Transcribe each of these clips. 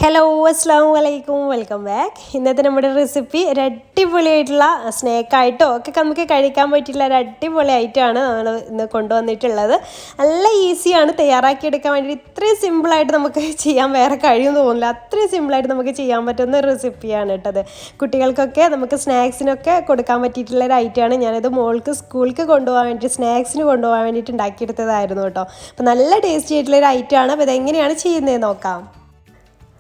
Hello അസ്സലാമു അലൈക്കും welcome back. ഇന്നത്തെ നമ്മുടെ റെസിപ്പി ഒരു അടിപൊളിയായിട്ടുള്ള സ്നാക്കായിട്ടോ ഒക്കെ നമുക്ക് കഴിക്കാൻ പറ്റിയിട്ടുള്ള ഒരു അടിപൊളി ഐറ്റമാണ് നമ്മൾ ഇന്ന് കൊണ്ടുവന്നിട്ടുള്ളത്. നല്ല ഈസിയാണ് തയ്യാറാക്കിയെടുക്കാൻ വേണ്ടി. ഇത്രയും സിമ്പിളായിട്ട് നമുക്ക് ചെയ്യാൻ വേറെ കഴിയുമെന്ന് തോന്നില്ല. അത്രയും സിമ്പിളായിട്ട് നമുക്ക് ചെയ്യാൻ പറ്റുന്ന ഒരു റെസിപ്പിയാണ് കേട്ടത്. കുട്ടികൾക്കൊക്കെ നമുക്ക് സ്നാക്സിനൊക്കെ കൊടുക്കാൻ പറ്റിയിട്ടുള്ള ഒരു ഐറ്റമാണ്. ഞാനത് മോൾക്ക് സ്കൂൾക്ക് കൊണ്ടുപോകാൻ വേണ്ടി സ്നാക്സിന് കൊണ്ടുപോകാൻ വേണ്ടിയിട്ട് ഉണ്ടാക്കിയെടുത്തതായിരുന്നു കേട്ടോ. അപ്പോൾ നല്ല ടേസ്റ്റി ആയിട്ടുള്ളൊരു ഐറ്റമാണ്. അപ്പോൾ ഇതെങ്ങനെയാണ് ചെയ്യുന്നത് നോക്കാം.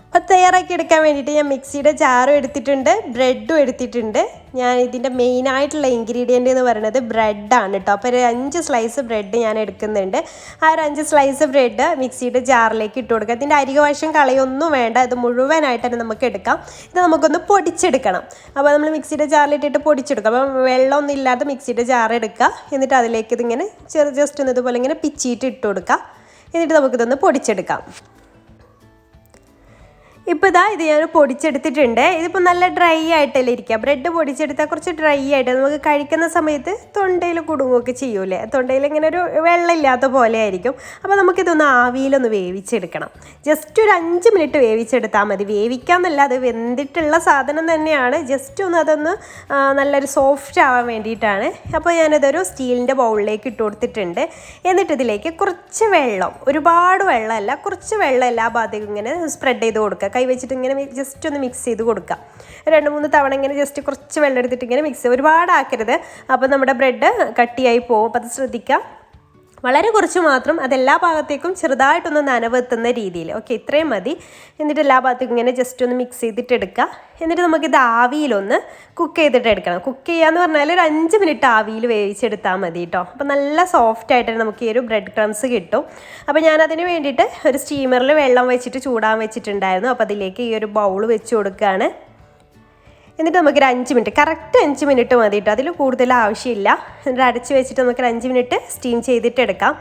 അപ്പോൾ തയ്യാറാക്കിയെടുക്കാൻ വേണ്ടിയിട്ട് ഞാൻ മിക്സിയുടെ ജാറും എടുത്തിട്ടുണ്ട്, ബ്രെഡും എടുത്തിട്ടുണ്ട്. ഞാൻ ഇതിൻ്റെ മെയിനായിട്ടുള്ള ഇൻഗ്രീഡിയൻ്റ് എന്ന് പറയുന്നത് ബ്രെഡാണ് കേട്ടോ. അപ്പോൾ ഒരു 5 സ്ലൈസ് ബ്രെഡ് ഞാൻ എടുക്കുന്നുണ്ട്. ആ ഒരു 5 സ്ലൈസ് ബ്രെഡ് മിക്സിയുടെ ജാറിലേക്ക് ഇട്ട് കൊടുക്കുക. ഇതിൻ്റെ അരികവശം കളയൊന്നും വേണ്ട, ഇത് മുഴുവനായിട്ട് തന്നെ നമുക്ക് എടുക്കാം. ഇത് നമുക്കൊന്ന് പൊടിച്ചെടുക്കണം. അപ്പോൾ നമ്മൾ മിക്സിയുടെ ജാറിലിട്ടിട്ട് പൊടിച്ചെടുക്കാം. അപ്പോൾ വെള്ളമൊന്നും ഇല്ലാതെ മിക്സിയുടെ ജാർ എടുക്കുക. എന്നിട്ട് അതിലേക്ക് ഇതിങ്ങനെ ജസ്റ്റ് ഒന്ന് ഇതുപോലെ ഇങ്ങനെ പിച്ചിയിട്ട് ഇട്ട് കൊടുക്കുക. എന്നിട്ട് നമുക്കിതൊന്ന് പൊടിച്ചെടുക്കാം. ഇപ്പോൾ ഇത് ഞാൻ പൊടിച്ചെടുത്തിട്ടുണ്ട്. ഇതിപ്പോൾ നല്ല ഡ്രൈ ആയിട്ടല്ലേ ഇരിക്കുക. ബ്രെഡ് പൊടിച്ചെടുത്താൽ കുറച്ച് ഡ്രൈ ആയിട്ട് നമുക്ക് കഴിക്കുന്ന സമയത്ത് തൊണ്ടയിൽ കുടുങ്ങുകയൊക്കെ ചെയ്യൂലേ. തൊണ്ടയിൽ ഇങ്ങനെ ഒരു വെള്ളമില്ലാത്ത പോലെ ആയിരിക്കും. അപ്പോൾ നമുക്കിതൊന്ന് ആവിയിലൊന്ന് വേവിച്ചെടുക്കണം. ജസ്റ്റ് ഒരു 5 മിനിറ്റ് വേവിച്ചെടുത്താൽ മതി. വേവിക്കാമെന്നല്ല, അത് വെന്തിട്ടുള്ള സാധനം തന്നെയാണ്. ജസ്റ്റ് ഒന്ന് അതൊന്ന് നല്ലൊരു സോഫ്റ്റ് ആവാൻ വേണ്ടിയിട്ടാണ്. അപ്പോൾ ഞാനിതൊരു സ്റ്റീലിൻ്റെ ബൗളിലേക്ക് ഇട്ട് കൊടുത്തിട്ടുണ്ട്. എന്നിട്ട് ഇതിലേക്ക് കുറച്ച് വെള്ളം, ഒരുപാട് വെള്ളമല്ല, കുറച്ച് വെള്ളം എല്ലാ ഭാഗത്തേക്കും ഇങ്ങനെ സ്പ്രെഡ് ചെയ്ത് കൊടുക്കുക. കൈ വെച്ചിട്ട് ഇങ്ങനെ ജസ്റ്റ് ഒന്ന് മിക്സ് ചെയ്ത് കൊടുക്കുക. 2-3 തവണ ഇങ്ങനെ ജസ്റ്റ് കുറച്ച് വെള്ളം എടുത്തിട്ട് ഇങ്ങനെ മിക്സ് ചെയ്യുക. ഒരുപാടാക്കരുത്, അപ്പോൾ നമ്മുടെ ബ്രെഡ് കട്ടിയായി പോകും. അപ്പോൾ അത് ശ്രദ്ധിക്കുക. വളരെ കുറച്ച് മാത്രം, അതെല്ലാ ഭാഗത്തേക്കും ചെറുതായിട്ടൊന്ന് നനവെത്തുന്ന രീതിയിൽ. ഓക്കെ, ഇത്രയും മതി. എന്നിട്ട് എല്ലാ ഭാഗത്തേക്കും ഇങ്ങനെ ജസ്റ്റ് ഒന്ന് മിക്സ് ചെയ്തിട്ട് എടുക്കുക. എന്നിട്ട് നമുക്കിത് ആവിയിലൊന്ന് കുക്ക് ചെയ്തിട്ട് എടുക്കണം. കുക്ക് ചെയ്യാന്ന് പറഞ്ഞാൽ ഒരു 5 മിനിറ്റ് ആവിയിൽ വേവിച്ചെടുത്താൽ മതി കേട്ടോ. അപ്പോൾ നല്ല സോഫ്റ്റ് ആയിട്ട് നമുക്ക് ഈ ഒരു ബ്രെഡ് ക്രംസ് കിട്ടും. അപ്പോൾ ഞാനതിന് വേണ്ടിയിട്ട് ഒരു സ്റ്റീമറിൽ വെള്ളം വെച്ചിട്ട് ചൂടാൻ വെച്ചിട്ടുണ്ടായിരുന്നു. അപ്പോൾ അതിലേക്ക് ഈ ഒരു ബൗൾ വെച്ച് കൊടുക്കുകയാണ്. എന്നിട്ട് നമുക്കൊരു 5 മിനിറ്റ്, കറക്റ്റ് 5 മിനിറ്റ് മതി കേട്ടോ. അതിൽ കൂടുതൽ ആവശ്യമില്ല. എന്നിട്ട് അടച്ച് വെച്ചിട്ട് നമുക്കൊരു 5 മിനിറ്റ് സ്റ്റീം ചെയ്തിട്ട് എടുക്കാം.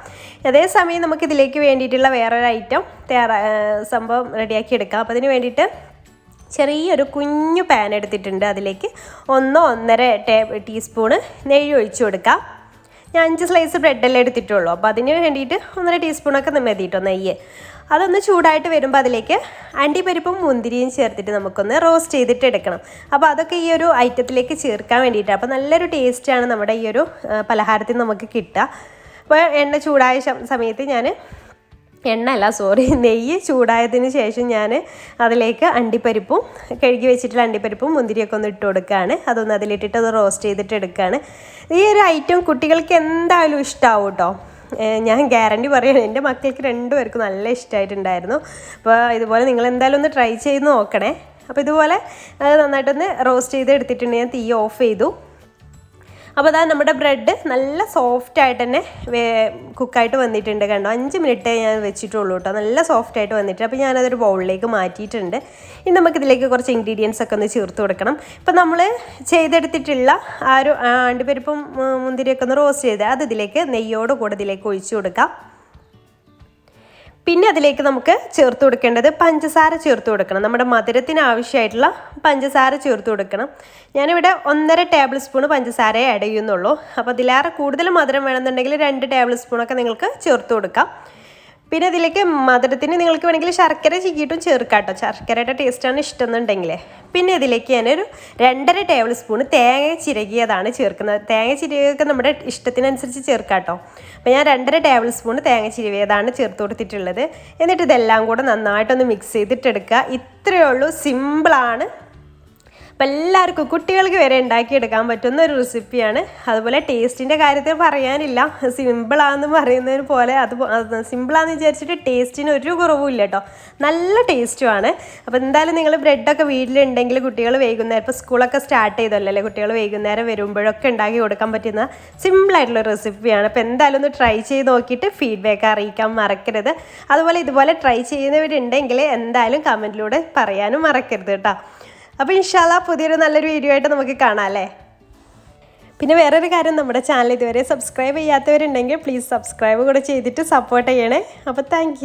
അതേസമയം നമുക്കിതിലേക്ക് വേണ്ടിയിട്ടുള്ള വേറൊരു ഐറ്റം സംഭവം റെഡിയാക്കി എടുക്കാം. അപ്പോൾ അതിന് വേണ്ടിയിട്ട് ചെറിയൊരു കുഞ്ഞു പാൻ എടുത്തിട്ടുണ്ട്. അതിലേക്ക് 1-1.5 ടീസ്പൂണ് നെയ്യ് ഒഴിച്ചു കൊടുക്കാം. ഞാൻ 5 സ്ലൈസ് ബ്രെഡെല്ലാം എടുത്തിട്ടുള്ളൂ. അപ്പോൾ അതിന് വേണ്ടിയിട്ട് 1.5 ടീസ്പൂണൊക്കെ മതി കേട്ടോ നെയ്യ്. അതൊന്ന് ചൂടായിട്ട് വരുമ്പോൾ അതിലേക്ക് അണ്ടിപ്പരിപ്പും മുന്തിരിയും ചേർത്തിട്ട് നമുക്കൊന്ന് റോസ്റ്റ് ചെയ്തിട്ട് എടുക്കണം. അപ്പോൾ അതൊക്കെ ഈ ഒരു ഐറ്റത്തിലേക്ക് ചേർക്കാൻ വേണ്ടിയിട്ടാണ്. അപ്പോൾ നല്ലൊരു ടേസ്റ്റാണ് നമ്മുടെ ഈ ഒരു പലഹാരത്തിൽ നമുക്ക് കിട്ടുക. അപ്പോൾ എണ്ണ ചൂടായ സമയത്ത് നെയ്യ് ചൂടായതിന് ശേഷം ഞാൻ അതിലേക്ക് അണ്ടിപ്പരിപ്പും കഴുകി വെച്ചിട്ടുള്ള അണ്ടിപ്പരിപ്പും മുന്തിരിയൊക്കെ ഒന്ന് ഇട്ട് കൊടുക്കുകയാണ്. അതൊന്ന് അതിലിട്ടിട്ട് അത് റോസ്റ്റ് ചെയ്തിട്ട് എടുക്കുകയാണ്. ഈ ഒരു ഐറ്റം കുട്ടികൾക്ക് എന്തായാലും ഇഷ്ടമാവും കേട്ടോ. ഞാൻ ഗ്യാരണ്ടി പറയുകയാണ്. എൻ്റെ മക്കൾക്ക് 2 പേർക്കും നല്ല ഇഷ്ടമായിട്ടുണ്ടായിരുന്നു. അപ്പോൾ ഇതുപോലെ നിങ്ങൾ എന്തായാലും ഒന്ന് ട്രൈ ചെയ്ത് നോക്കണേ. അപ്പോൾ ഇതുപോലെ നന്നായിട്ടൊന്ന് റോസ്റ്റ് ചെയ്ത് എടുത്തിട്ടുണ്ട്. ഞാൻ തീ ഓഫ് ചെയ്തു. അപ്പോൾ നമ്മുടെ ബ്രെഡ് നല്ല സോഫ്റ്റായിട്ട് തന്നെ കുക്കായിട്ട് വന്നിട്ടുണ്ട്. കണ്ടോ, 5 മിനിറ്റേ ഞാൻ വെച്ചിട്ടുള്ളൂ കേട്ടോ. നല്ല സോഫ്റ്റായിട്ട് വന്നിട്ട്. അപ്പോൾ ഞാനതൊരു ബൗളിലേക്ക് മാറ്റിയിട്ടുണ്ട്. ഇനി നമുക്കിതിലേക്ക് കുറച്ച് ഇൻഗ്രീഡിയൻസ് ഒക്കെ ഒന്ന് ചേർത്ത് കൊടുക്കണം. ഇപ്പോൾ നമ്മൾ ചെയ്തെടുത്തിട്ടുള്ള ആ ഒരു അണ്ടിപ്പരിപ്പും മുന്തിരിയൊക്കെ ഒന്ന് റോസ്റ്റ് ചെയ്ത് അത് ഇതിലേക്ക് നെയ്യോട് കൂടെ ഇതിലേക്ക് ഒഴിച്ചു കൊടുക്കാം. പിന്നെ അതിലേക്ക് നമുക്ക് ചേർത്ത് കൊടുക്കേണ്ടത് പഞ്ചസാര ചേർത്ത് കൊടുക്കണം. നമ്മുടെ മധുരത്തിന് ആവശ്യമായിട്ടുള്ള പഞ്ചസാര ചേർത്ത് കൊടുക്കണം. ഞാനിവിടെ 1.5 ടേബിൾ സ്പൂൺ പഞ്ചസാരയെ ആഡ് ചെയ്യുന്നുള്ളൂ. അപ്പോൾ അതിലേറെ കൂടുതൽ മധുരം വേണമെന്നുണ്ടെങ്കിൽ 2 ടേബിൾ സ്പൂണൊക്കെ നിങ്ങൾക്ക് ചേർത്ത് കൊടുക്കാം. പിന്നെ ഇതിലേക്ക് മധുരത്തിന് നിങ്ങൾക്ക് വേണമെങ്കിൽ ശർക്കര ചീക്കിയിട്ടും ചേർക്കാം കേട്ടോ. ശർക്കരയുടെ ടേസ്റ്റാണ് ഇഷ്ടമെന്നുണ്ടെങ്കിൽ. പിന്നെ ഇതിലേക്ക് ഞാനൊരു 2.5 ടേബിൾ സ്പൂൺ തേങ്ങ ചിരകിയതാണ് ചേർക്കുന്നത്. തേങ്ങ ചിരകിയൊക്കെ നമ്മുടെ ഇഷ്ടത്തിനനുസരിച്ച് ചേർക്കാം കേട്ടോ. അപ്പോൾ ഞാൻ 2.5 ടേബിൾ സ്പൂൺ തേങ്ങ ചിരവിയതാണ് ചേർത്ത് കൊടുത്തിട്ടുള്ളത്. എന്നിട്ട് ഇതെല്ലാം കൂടെ നന്നായിട്ടൊന്ന് മിക്സ് ചെയ്തിട്ടെടുക്കുക. ഇത്രയേ ഉള്ളൂ, സിമ്പിളാണ്. അപ്പോൾ എല്ലാവർക്കും കുട്ടികൾക്ക് വരെ ഉണ്ടാക്കിയെടുക്കാൻ പറ്റുന്ന ഒരു റെസിപ്പിയാണ്. അതുപോലെ ടേസ്റ്റിൻ്റെ കാര്യത്തിൽ പറയാനില്ല. സിമ്പിളാണെന്ന് പറയുന്നതിന് പോലെ അത് സിമ്പിളാണെന്ന് വിചാരിച്ചിട്ട് ടേസ്റ്റിന് ഒരു കുറവുമില്ല കേട്ടോ. നല്ല ടേസ്റ്റുമാണ്. അപ്പോൾ എന്തായാലും നിങ്ങൾ ബ്രെഡൊക്കെ വീട്ടിലുണ്ടെങ്കിൽ കുട്ടികൾ വൈകുന്നേരം, ഇപ്പോൾ സ്കൂളൊക്കെ സ്റ്റാർട്ട് ചെയ്തല്ലോ അല്ലേ, കുട്ടികൾ വൈകുന്നേരം വരുമ്പോഴൊക്കെ ഉണ്ടാക്കി കൊടുക്കാൻ പറ്റുന്ന സിമ്പിളായിട്ടുള്ള റെസിപ്പിയാണ്. അപ്പോൾ എന്തായാലും ഒന്ന് ട്രൈ ചെയ്ത് നോക്കിയിട്ട് ഫീഡ്ബാക്ക് അറിയിക്കാൻ മറക്കരുത്. അതുപോലെ ഇതുപോലെ ട്രൈ ചെയ്യുന്നവരുണ്ടെങ്കിൽ എന്തായാലും കമൻറ്റിലൂടെ പറയാനും മറക്കരുത് കേട്ടോ. അപ്പോൾ ഇൻഷാ അല്ലാ പുതിയൊരു നല്ലൊരു വീഡിയോ ആയിട്ട് നമുക്ക് കാണാം അല്ലേ. പിന്നെ വേറൊരു കാര്യം, നമ്മുടെ ചാനൽ ഇതുവരെ സബ്സ്ക്രൈബ് ചെയ്യാത്തവരുണ്ടെങ്കിൽ പ്ലീസ് സബ്സ്ക്രൈബ് കൂടെ ചെയ്തിട്ട് സപ്പോർട്ട് ചെയ്യണേ. അപ്പോൾ താങ്ക്